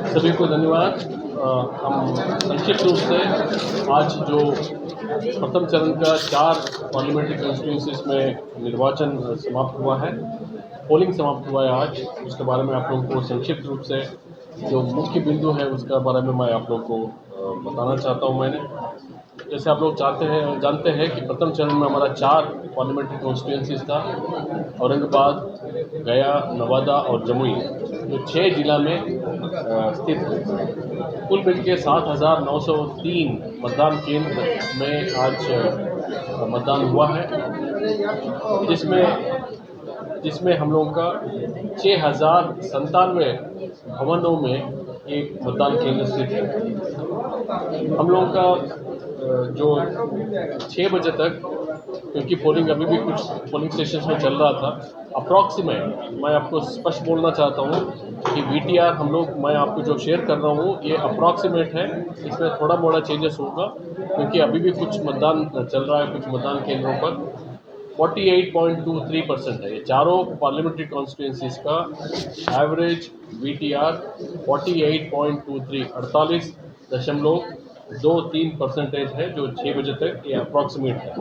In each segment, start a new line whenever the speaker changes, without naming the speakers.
सभी को धन्यवाद। हम संक्षिप्त रूप से आज जो प्रथम चरण का 4 पार्लियामेंट्री कॉन्स्टिट्यूंसीज में निर्वाचन समाप्त हुआ है, पोलिंग समाप्त हुआ है आज, उसके बारे में आप लोगों को संक्षिप्त रूप से जो मुख्य बिंदु है उसके बारे में मैं आप लोगों को बताना चाहता हूं। मैंने जैसे आप लोग जानते हैं कि प्रथम चरण में हमारा 4 पार्लियामेंट्री कॉन्स्टिट्यूंसीज था, औरंगाबाद, गया, नवादा और जमुई, जो 6 जिला में स्थित है। कुल मिलकर 7,903 मतदान केंद्र में आज मतदान हुआ है, जिसमें हम लोगों का 6,097 भवनों में एक मतदान केंद्र स्थित है। हम लोगों का जो 6 बजे तक, क्योंकि पोलिंग अभी भी कुछ पोलिंग स्टेशन में चल रहा था, अप्रॉक्सीमेट मैं आपको स्पष्ट बोलना चाहता हूँ कि VTR मैं आपको जो शेयर कर रहा हूँ ये अप्रॉक्सीमेट है, इसमें थोड़ा मोड़ा चेंजेस होगा क्योंकि अभी भी कुछ मतदान चल रहा है कुछ मतदान केंद्रों पर। 48.23% है। ये चारों पार्लियामेंट्री कॉन्स्टिट्यूंसीज का एवरेज VTR 48.23 48.23% है, जो 6 बजे तक ये अप्रॉक्सीमेट है।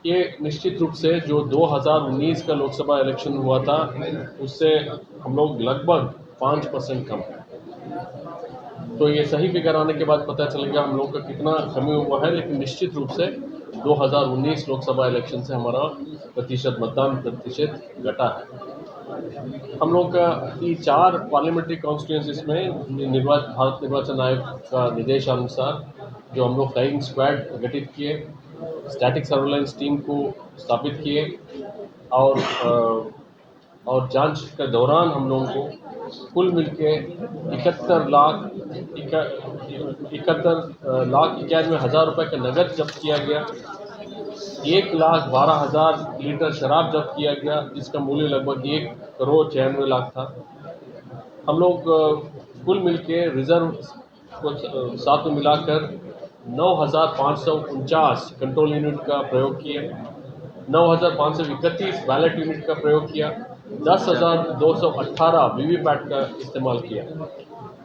ये निश्चित रूप से जो 2019 का लोकसभा इलेक्शन हुआ था उससे हम लोग लगभग 5% कम है। तो ये सही फिगर आने के बाद पता चलेगा हम लोग का कितना कमी हुआ है, लेकिन निश्चित रूप से 2019 लोकसभा इलेक्शन से हमारा मतदान प्रतिशत घटा है। हम लोग का ये 4 पार्लियामेंट्री कॉन्स्टिट्यूंसीज में भारत निर्वाचन आयोग का निर्देशानुसार जो हम लोग फ्लाइंग स्क्वाड गठित किए, स्टैटिक सर्वेलेंस टीम को स्थापित किए और जांच के दौरान हम लोगों को कुल मिलके 71,91,91 रुपए का नगद जब्त किया गया, 1,12,000 लीटर शराब जब्त किया गया, जिसका मूल्य लगभग 1,96,00,000 था। हम लोग कुल मिलके रिजर्व को साथ में मिलाकर 9,549 कंट्रोल यूनिट का प्रयोग किया, 9,531 बैलेट यूनिट का प्रयोग किया, 10,218 वीवीपैट का इस्तेमाल किया।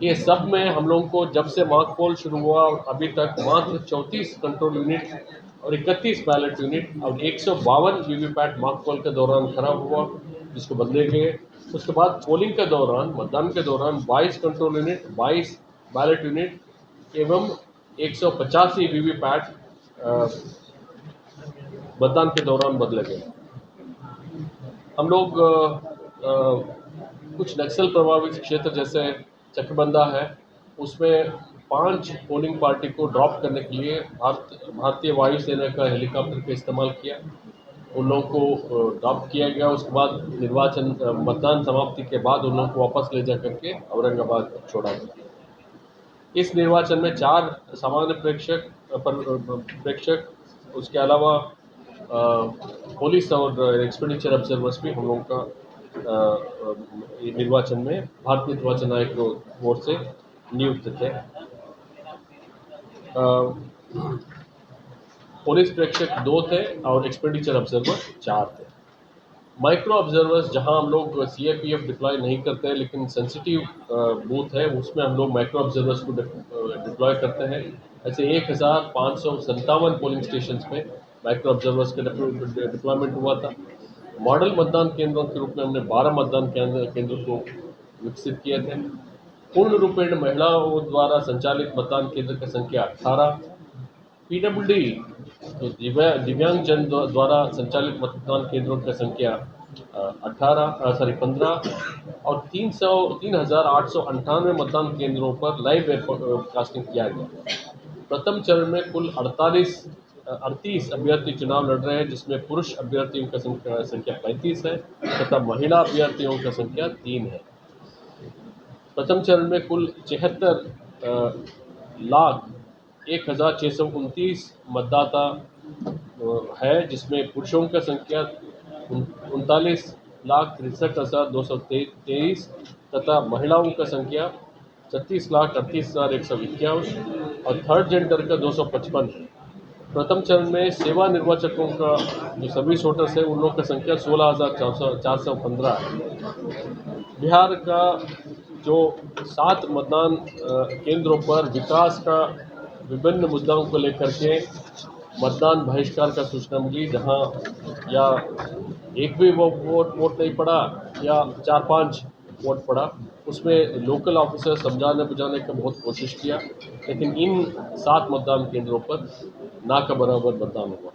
ये सब में हम लोगों को जब से मॉक पोल शुरू हुआ और अभी तक मात्र 34 कंट्रोल यूनिट और 31 बैलेट यूनिट और 152 वीवीपैट मॉक पोल के दौरान खराब हुआ, जिसको बदले गए। उसके बाद पोलिंग के दौरान, मतदान के दौरान 22 कंट्रोल यूनिट, 22 बैलेट यूनिट एवं 185 वीवीपैट मतदान के दौरान बदले गए। हम लोग कुछ नक्सल प्रभावित क्षेत्र जैसे चकबंदा है, उसमें 5 पोलिंग पार्टी को ड्रॉप करने के लिए भारतीय वायुसेना का हेलीकॉप्टर का इस्तेमाल किया। उन लोगों को ड्रॉप किया गया। उसके बाद मतदान समाप्ति के बाद उन लोगों को वापस ले जा करके औरंगाबाद छोड़ा गया। इस निर्वाचन में 4 सामान्य प्रेक्षक, उसके अलावा पुलिस और एक्सपेंडिचर ऑब्जर्वर्स भी हम लोगों का निर्वाचन में भारतीय निर्वाचन आयोग की ओर से नियुक्त थे। पुलिस प्रेक्षक 2 थे और एक्सपेंडिचर ऑब्जर्वर 4 थे। माइक्रो ऑब्जर्वर्स जहां हम लोग CAPF डिप्लॉय नहीं करते, लेकिन सेंसिटिव बूथ है उसमें हम लोग माइक्रो ऑब्जर्वर्स को डिप्लॉय करते हैं। ऐसे 1,557 पोलिंग स्टेशन में माइक्रो ऑब्जर्वर्स का डिप्लॉयमेंट हुआ था। मॉडल मतदान केंद्रों के रूप में हमने 12 मतदान केंद्र को विकसित किए थे। पूर्ण रूपेण महिलाओं द्वारा संचालित मतदान केंद्र की संख्या 18, PWD तो दिव्यांगजन द्वारा संचालित मतदान केंद्रों की संख्या 15 और 3,898 मतदान केंद्रों पर लाइव वेबकास्टिंग किया गया। प्रथम चरण में कुल 38 अभ्यर्थी चुनाव लड़ रहे हैं, जिसमें पुरुष अभ्यर्थियों की संख्या 35 है तथा महिला अभ्यर्थियों की संख्या 3 है। प्रथम चरण में कुल 76,01,629 मतदाता है, जिसमेम पुरुषों की संख्या 39,63,223 तथा महिलाओं की संख्या 36,38,151 और थर्ड जेंडर का 255 है। प्रथम चरण में सेवा निर्वाचकों का जो सर्विस वोटर्स है उन लोगों की संख्या 16,415 है। बिहार का जो 7 मतदान केंद्रों पर विकास का विभिन्न मुद्दों को लेकर के मतदान बहिष्कार का सूचना मिली, जहां या एक भी वो वोट नहीं पड़ा या 4-5 वोट पड़ा। उसमें लोकल ऑफिसर समझाने बुझाने का बहुत कोशिश किया, लेकिन इन 7 मतदान केंद्रों पर ना का बराबर मतदान हुआ।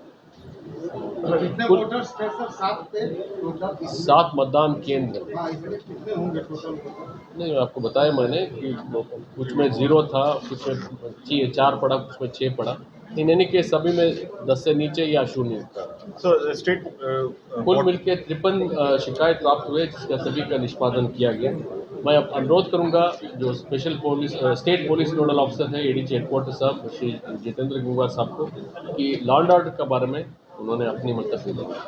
कितने वोटर्स थे सर? 7 पे टोटल
7 मतदान केंद्र।
हाँ, इसमें कितने होंगे टोटल?
नहीं, आपको बताया मैंने कि कुछ में 0 था, कुछ में 4 पड़ा, कुछ में 6 पड़ा। इन एनी केस सभी में 10 से नीचे या 0 था।
स्टेट
कुल मिलकर 53 शिकायत प्राप्त हुए, जिसका सभी का निष्पादन किया गया। मैं अब अनुरोध करूंगा जो स्टेट पुलिस नोडल ऑफिसर है एडीजी हेडक्वार्टर साहब श्री जितेंद्र गंगवार साहब को कि लॉ एंड ऑर्डर के बारे में उन्होंने अपनी मंतव्य दिया।